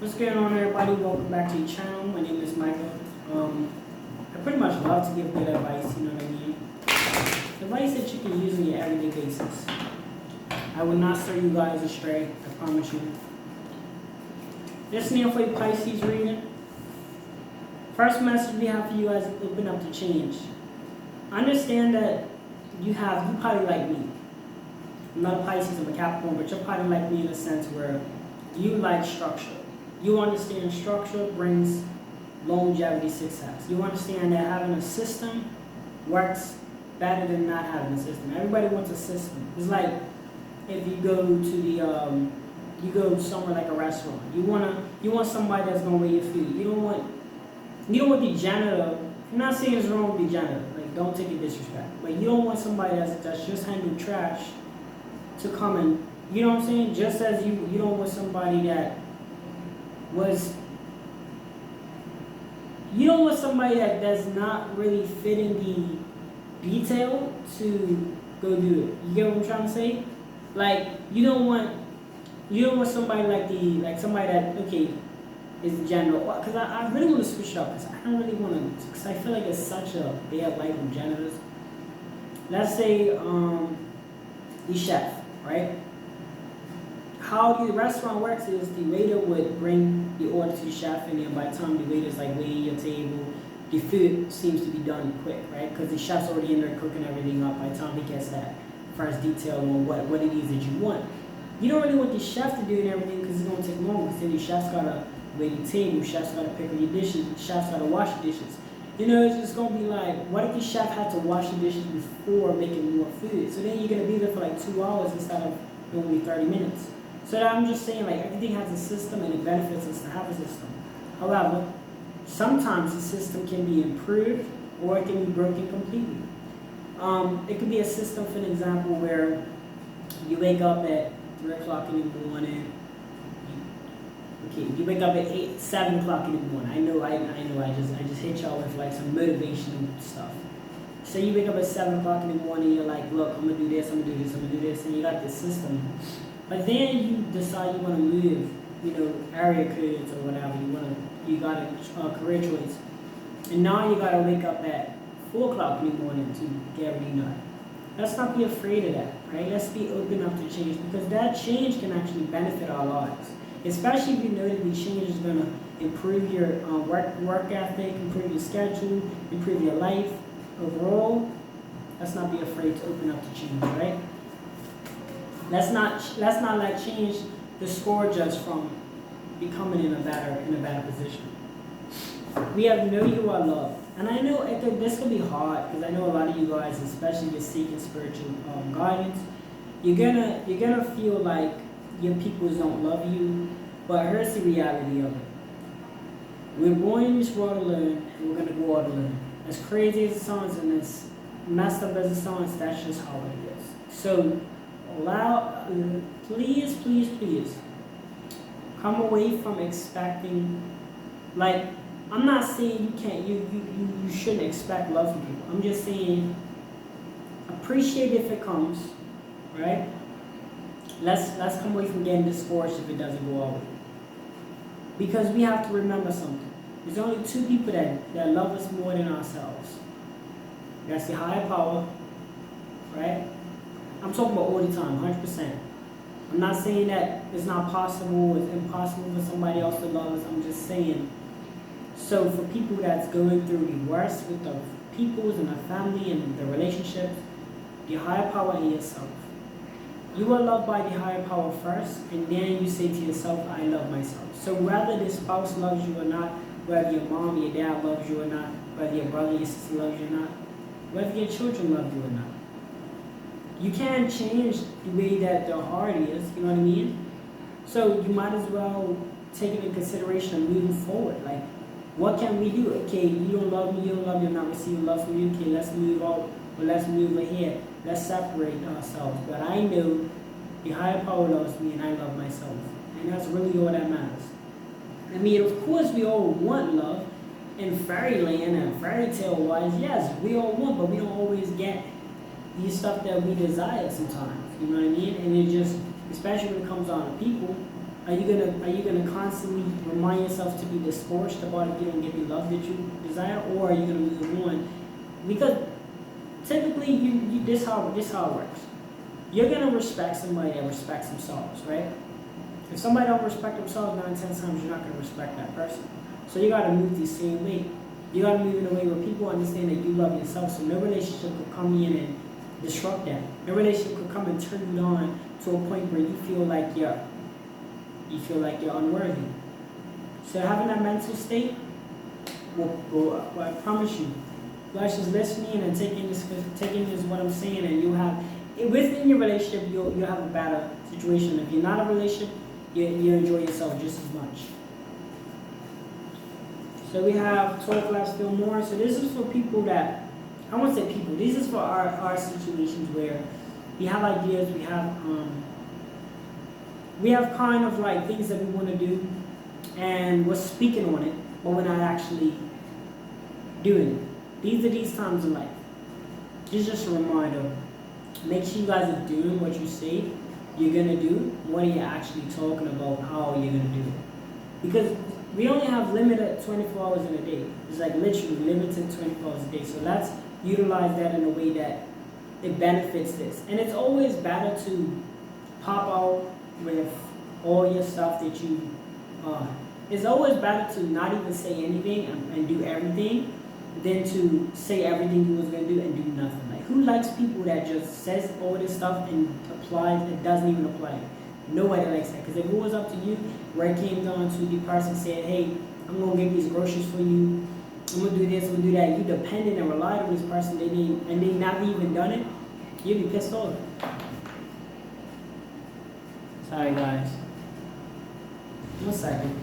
What's going on, everybody? Welcome back to the channel. My name is Michael. I pretty much love to give good advice, you know what I mean? Advice that you can use on your everyday basis. I will not steer you guys astray, I promise you. This is for your Pisces reading. First message we have for you guys is open up to change. Understand that you probably like me. I'm not a Pisces, I'm a Capricorn, but you're probably like me in a sense where you like structure. You understand structure brings longevity success. You understand that having a system works better than not having a system. Everybody wants a system. It's like if you go to you go somewhere like a restaurant. You want somebody that's gonna weigh your food. You don't want the janitor. I'm not saying it's wrong with the janitor. Like, don't take it disrespect. But you don't want somebody that's just handling trash to come and, you know what I'm saying? Just as you don't want somebody that you don't want somebody that does not really fit in the detail to go do it. You get what I'm trying to say? Like, you don't want somebody like somebody that, okay, is general. Because I really want to switch it up, because I don't really want to, because I feel like it's such a bad light on janitors. Let's say the chef, right? How the restaurant works is the waiter would bring the order to the chef, and then by the time the waiter's like waiting your table, the food seems to be done quick, right? Because the chef's already in there cooking everything up by the time he gets that first detail on what it is that you want. You don't really want the chef to do everything, because it's going to take long, because then the chef's got to wait the table, the chef's got to pick up your dishes, the chef's got to wash the dishes. You know, it's just going to be like, what if the chef had to wash the dishes before making more food? So then you're going to be there for like 2 hours instead of only 30 minutes. So I'm just saying, like, everything has a system, and it benefits us to have a system. However, sometimes the system can be improved, or it can be broken completely. It could be a system, for an example, where you wake up at 3 o'clock in the morning. You wake up at 7 o'clock in the morning. I know. I just hit y'all with like some motivational stuff. So you wake up at 7 o'clock in the morning. You're like, look, I'm gonna do this. I'm gonna do this. I'm gonna do this, and you got this system. But then you decide you want to move, area codes or whatever. You got a career choice, and now you got to wake up at 4 o'clock in the morning to get everything done. Let's not be afraid of that, right? Let's be open up to change, because that change can actually benefit our lives. Especially if you know that the change is going to improve your work ethic, improve your schedule, improve your life overall. Let's not be afraid to open up to change, right? Let's not let change discourage us from becoming in a better position. We have know you are loved, and I know this could be hard, because I know a lot of you guys, especially if you're seeking spiritual guidance, you're gonna feel like your peoples don't love you. But here's the reality of it: we're born in this world to learn, and we're gonna go out to learn. As crazy as it sounds, and as messed up as it sounds, that's just how it is. So please come away from expecting, like, I'm not saying you shouldn't expect love from people. I'm just saying appreciate if it comes, right? Let's come away from getting discouraged if it doesn't go our way. Because we have to remember something. There's only 2 people that love us more than ourselves. That's the higher power, right? I'm talking about all the time, 100%. I'm not saying that it's not possible, it's impossible for somebody else to love us. I'm just saying, so for people that's going through the worst with the peoples and the family and the relationships, the higher power in yourself. You are loved by the higher power first, and then you say to yourself, I love myself. So whether the spouse loves you or not, whether your mom, your dad loves you or not, whether your brother, your sister loves you or not, whether your children love you or not, you can't change the way that their heart is, you know what I mean? So you might as well take it in consideration and moving forward. Like, what can we do? Okay, you don't love me, I'm not receiving love from you. Okay, let's move out, or let's move ahead. Let's separate ourselves. But I know the higher power loves me, and I love myself. And that's really all that matters. I mean, of course, we all want love. In fairyland and fairy tale wise, yes, we all want, but we don't always get the stuff that we desire sometimes. You know what I mean? And it just, especially when it comes down to people, Are you gonna constantly remind yourself to be discouraged about if you don't get the love that you desire, or are you gonna move on? Because typically, this how it works. You're gonna respect somebody that respects themselves, right? If somebody don't respect themselves 9, 10 times, you're not gonna respect that person. So you gotta move the same way. You gotta move in a way where people understand that you love yourself. So no relationship could come in and disrupt that. No relationship could come and turn you on to a point where you feel like you're unworthy. So having that mental state I promise you guys just listening and taking this what I'm saying, and you have within your relationship you'll have a better situation. If you're not in a relationship, you enjoy yourself just as much. So we have 12 class feel more. So this is for people that, I won't say people, this is for our situations where we have ideas, we have kind of like things that we want to do, and we're speaking on it, but we're not actually doing it. These times in life. It's just a reminder. Make sure you guys are doing what you say you're gonna do. What are you actually talking about? How are you gonna do it? Because we only have limited 24 hours in a day. It's like literally limited 24 hours a day. So let's utilize that in a way that it benefits this. And it's always better to pop out with all your stuff that you it's always better to not even say anything and do everything than to say everything you was going to do and do nothing. Like, who likes people that just says all this stuff and applies, it doesn't even apply? Nobody likes that. Because if it was up to you, where it came down to the person saying, hey, I'm going to get these groceries for you, I'm going to do this, I'm going to do that, you depended and relied on this person, and they never even done it, you'd be pissed off. Sorry, guys. 1 second.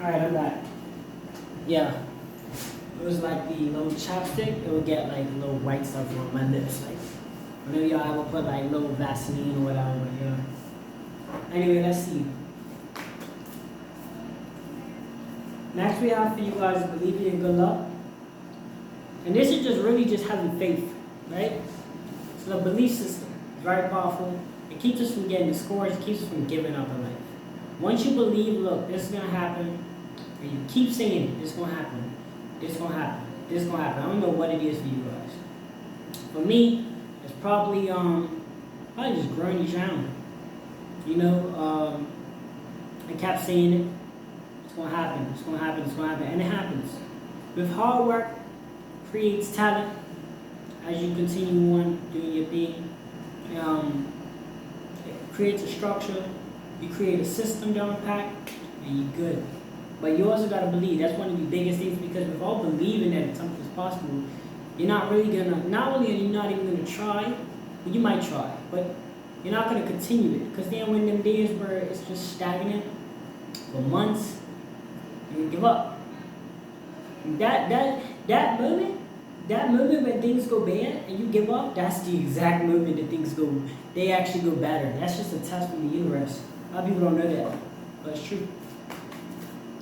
Alright, I'm back. Yeah. It was like the little chapstick, it would get like little white stuff on my lips. Like, whenever y'all ever put like little Vaseline or whatever, yeah. Anyway, let's see. Next we have for you guys, believing in good luck. And this is just really just having faith, right? So the belief system is very powerful. It keeps us from getting discouraged, it keeps us from giving up in life. Once you believe, look, this is gonna happen, and you keep saying this is gonna happen, this is gonna happen, this is gonna happen. I don't know what it is for you guys. For me, it's probably just growing each channel. You know, I kept saying it. It's gonna happen. It's gonna happen. It's gonna happen, and it happens. With hard work, creates talent. As you continue on doing your thing, it creates a structure. You create a system down pat, and you're good. But you also gotta believe. That's one of the biggest things, because without believing that something's possible, you're not really gonna. Not only are you not even gonna try, but you might try, but you're not gonna continue it. Because then when them days where it's just stagnant for months, you give up. That moment when things go bad and you give up, that's the exact moment that they actually go better. That's just a test from the universe. A lot of people don't know that, but it's true.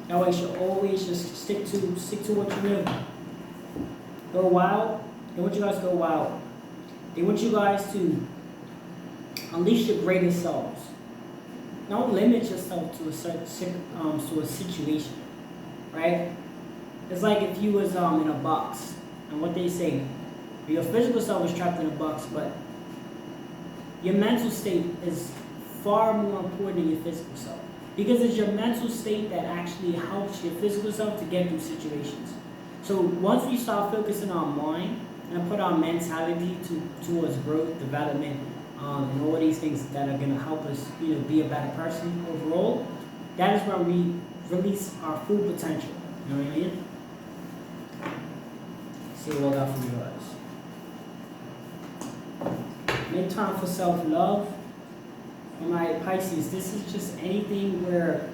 That way you should always just stick to what you know. Go wild. They want you guys to go wild. They want you guys to unleash your greatest selves. Don't limit yourself to a situation, right? It's like if you was in a box, and what they say, your physical self is trapped in a box, but your mental state is far more important than your physical self, because it's your mental state that actually helps your physical self to get through situations. So once we start focusing on mind and put our mentality towards growth, development, and all these things that are going to help us, be a better person overall, that is when we release our full potential. You know what I mean? See what I got for you guys. Make time for self-love. For my Pisces, this is just anything where,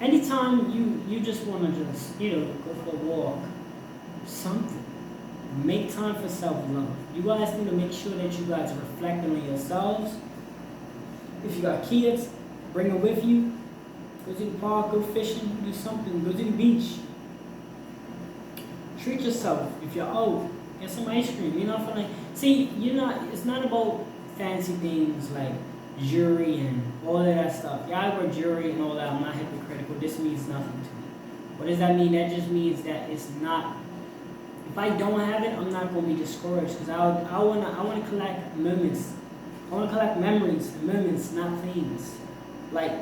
anytime you just want to just, go for a walk, something. Make time for self-love. You guys need to make sure that you guys are reflecting on yourselves. If you got kids, bring them with you. Go to the park, go fishing, do something, go to the beach. Treat yourself. If you're old, get some ice cream. You know, for like, see, it's not about fancy things like jewelry and all of that stuff. Yeah, I wear jewelry and all that. I'm not hypocritical. This means nothing to me. What does that mean? That just means that it's not. If I don't have it, I'm not going to be discouraged because I want to collect moments. I want to collect memories and moments, not things. Like,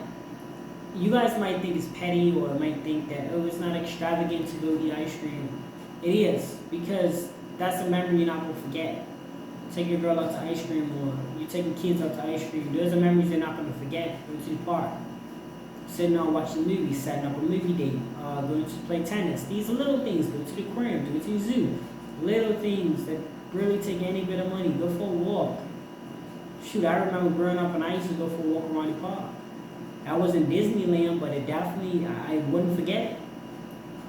you guys might think it's petty or might think that, oh, it's not extravagant to go eat ice cream. It is, because that's a memory you're not going to forget. Take your girl out to ice cream, or you're taking kids out to ice cream. Those are memories you're not going to forget. Going to the park, sitting down watching movies, setting up a movie date, going to play tennis. These are little things. Go to the aquarium, go to the zoo. Little things that really take any bit of money. Go for a walk. Shoot, I remember growing up and I used to go for a walk around the park. I wasn't Disneyland, but it definitely, I wouldn't forget it.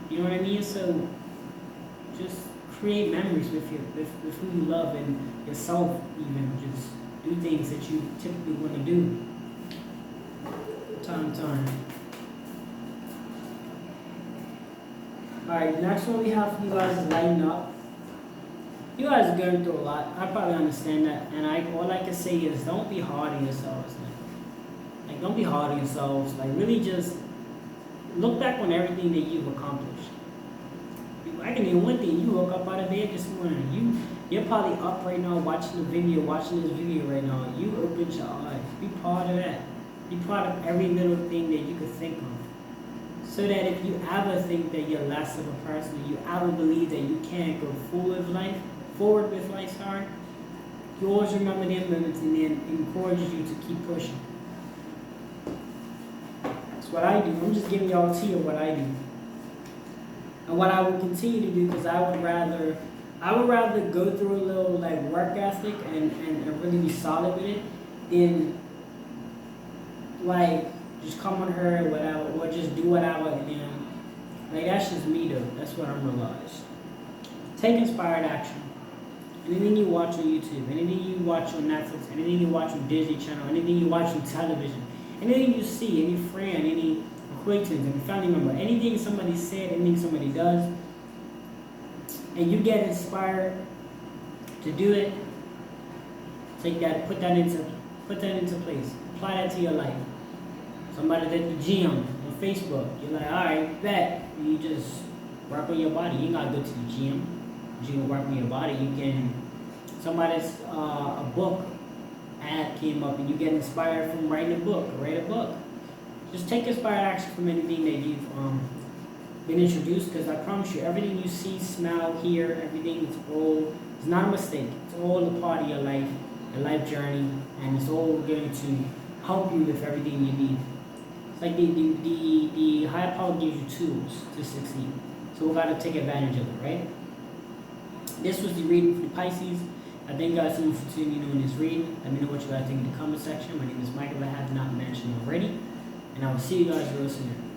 You know what I mean? So just create memories with who you love and yourself even. Just do things that you typically want to do. Time. Alright, next one we have for you guys is lighten up. You guys are going through a lot. I probably understand that. And all I can say is don't be hard on yourselves. Like don't be hard on yourselves. Like really just look back on everything that you've accomplished. I can name one thing. You woke up out of bed this morning. You're probably up right now watching this video right now. You opened your eyes. Be proud of that. Be proud of every little thing that you could think of. So that if you ever think that you're less of a person, you ever believe that you can't go forward with life, you always remember them moments and then encourages you to keep pushing. That's what I do. I'm just giving y'all a tea of what I do. And what I will continue to do, because I would rather go through a little like work ethic and really be solid with it than like just come on her or whatever, or just do whatever and then like that's just me though. That's what I'm realized. Take inspired action. Anything you watch on YouTube, anything you watch on Netflix, anything you watch on Disney Channel, anything you watch on television, anything you see, any friend, any acquaintance, any family member, anything somebody said, anything somebody does, and you get inspired to do it, take that, put that into place, apply that to your life. Somebody's at the gym on Facebook, you're like, all right, bet. You just work on your body. You ain't gotta go to the gym. You can work on your body. You can. Somebody's a book ad came up, and you get inspired from writing a book. Write a book. Just take inspired action from anything that you've been introduced. Because I promise you, everything you see, smell, hear, everything it's not a mistake. It's all a part of your life journey, and it's all going to help you with everything you need. It's like the higher power gives you tools to succeed. So we gotta take advantage of it, right? This was the reading for the Pisces. I thank you guys so much for tuning in on this reading. Let me know what you guys think in the comment section. My name is Mike, if I have not mentioned already. And I will see you guys real soon.